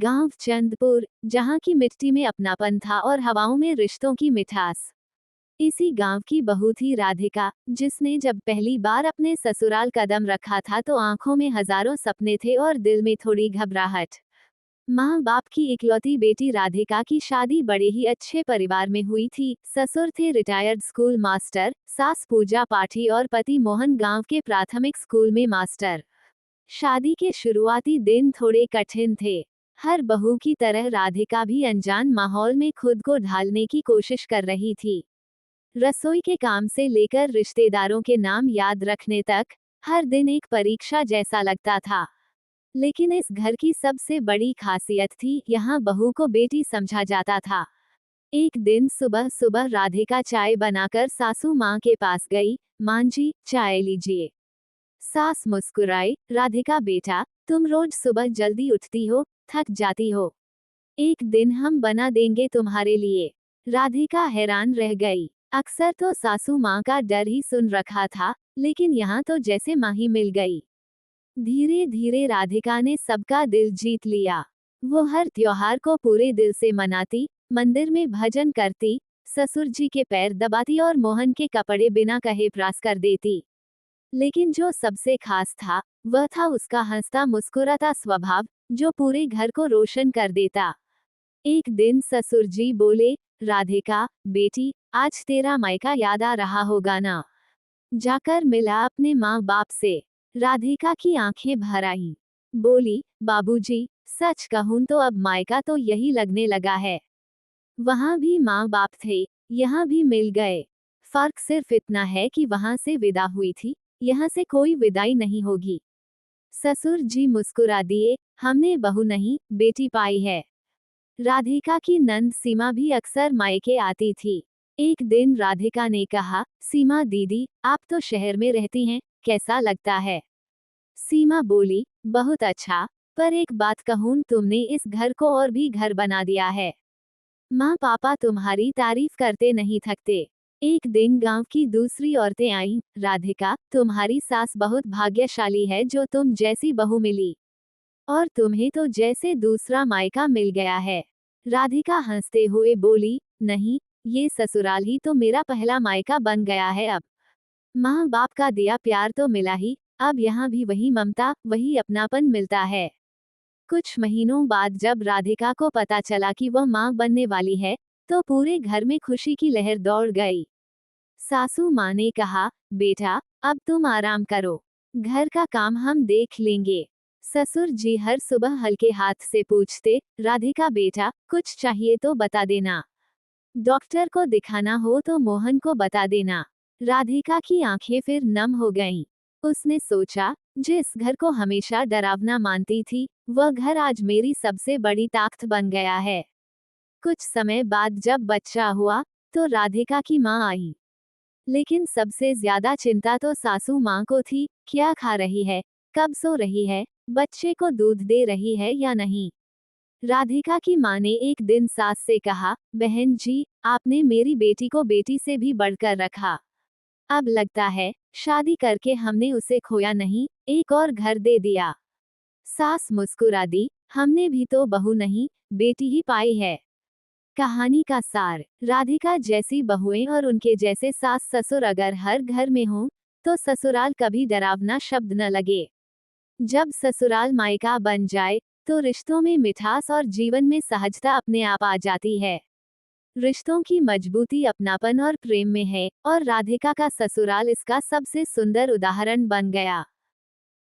गांव चंदपुर, जहां की मिट्टी में अपनापन था और हवाओं में रिश्तों की मिठास। इसी गांव की बहू थी राधिका, जिसने जब पहली बार अपने ससुराल कदम रखा था तो आंखों में हजारों सपने थे और दिल में थोड़ी घबराहट। माँ बाप की इकलौती बेटी राधिका की शादी बड़े ही अच्छे परिवार में हुई थी। ससुर थे रिटायर्ड स्कूल मास्टर, सास पूजा पाठी और पति मोहन गांव के प्राथमिक स्कूल में मास्टर। शादी के शुरुआती दिन थोड़े कठिन थे। हर बहू की तरह राधिका भी अनजान माहौल में खुद को ढालने की कोशिश कर रही थी। रसोई के काम से लेकर रिश्तेदारों के नाम याद रखने तक, हर दिन एक परीक्षा जैसा लगता था। लेकिन इस घर की सबसे बड़ी खासियत थी, यहाँ बहू को बेटी समझा जाता था। एक दिन सुबह सुबह राधिका चाय बनाकर सासू माँ के पास गई। माँ जी, चाय लीजिए। सास मुस्कुराई। राधिका बेटा, तुम रोज सुबह जल्दी उठती हो, थक जाती हो। एक दिन हम बना देंगे तुम्हारे लिए। राधिका हैरान रह गई। अक्सर तो सासू माँ का डर ही सुन रखा था, लेकिन यहाँ तो जैसे माँ ही मिल गई। धीरे धीरे राधिका ने सबका दिल जीत लिया। वो हर त्योहार को पूरे दिल से मनाती, मंदिर में भजन करती, ससुर जी के पैर दबाती और मोहन के कपड़े बिना कहे प्रेस कर देती। लेकिन जो सबसे खास था, वह था उसका हंसता मुस्कुराता स्वभाव, जो पूरे घर को रोशन कर देता। एक दिन ससुर जी बोले, राधिका बेटी, आज तेरा मायका याद आ रहा होगा ना? जाकर मिला अपने माँ बाप से। राधिका की आंखें भर आईं। बोली, बाबूजी, सच कहूं तो अब मायका तो यही लगने लगा है। वहां भी माँ बाप थे, यहाँ भी मिल गए। फर्क सिर्फ इतना है कि वहां से विदा हुई थी, यहाँ से कोई विदाई नहीं होगी। ससुर जी मुस्कुरा दिए, हमने बहू नहीं, बेटी पाई है। राधिका की नंद सीमा भी अक्सर मायके आती थी। एक दिन राधिका ने कहा, सीमा दीदी, आप तो शहर में रहती हैं, कैसा लगता है? सीमा बोली, बहुत अच्छा, पर एक बात कहूं, तुमने इस घर को और भी घर बना दिया है। माँ पापा तुम्हारी तारीफ करते नहीं थकते। एक दिन गांव की दूसरी औरतें आईं, राधिका, तुम्हारी सास बहुत भाग्यशाली है जो तुम जैसी बहू मिली। और तुम्हें तो जैसे दूसरा मायका मिल गया है। राधिका हंसते हुए बोली, नहीं, ये ससुराल ही तो मेरा पहला मायका बन गया है अब। माँ बाप का दिया प्यार तो मिला ही, अब यहाँ भी वही ममता, वही अपनापन मिलता है। कुछ महीनों बाद जब राधिका को पता चला कि वह माँ बनने वाली है, तो पूरे घर में खुशी की लहर दौड़ गई। सासू माँ ने कहा, बेटा, अब तुम आराम करो, घर का काम हम देख लेंगे। ससुर जी हर सुबह हल्के हाथ से पूछते, राधिका बेटा, कुछ चाहिए तो बता देना। डॉक्टर को दिखाना हो तो मोहन को बता देना। राधिका की आंखें फिर नम हो गईं। उसने सोचा, जिस घर को हमेशा डरावना मानती थी, वह घर आज मेरी सबसे बड़ी ताकत बन गया है। कुछ समय बाद जब बच्चा हुआ, तो राधिका की माँ आई। लेकिन सबसे ज्यादा चिंता तो सासू माँ को थी, क्या खा रही है, कब सो रही है, बच्चे को दूध दे रही है या नहीं। राधिका की माँ ने एक दिन सास से कहा, बहन जी, आपने मेरी बेटी को बेटी से भी बढ़कर रखा। अब लगता है, शादी करके हमने उसे खोया नहीं, एक और घर दे दिया। सास मुस्कुरा दी, हमने भी तो बहू नहीं, बेटी ही पाई है। कहानी का सार, राधिका जैसी बहुएं और उनके जैसे सास ससुर अगर हर घर में हों, तो ससुराल कभी डरावना शब्द न लगे। जब ससुराल मायका बन जाए, तो रिश्तों में मिठास और जीवन में सहजता अपने आप आ जाती है। रिश्तों की मजबूती अपनापन और प्रेम में है, और राधिका का ससुराल इसका सबसे सुंदर उदाहरण बन गया।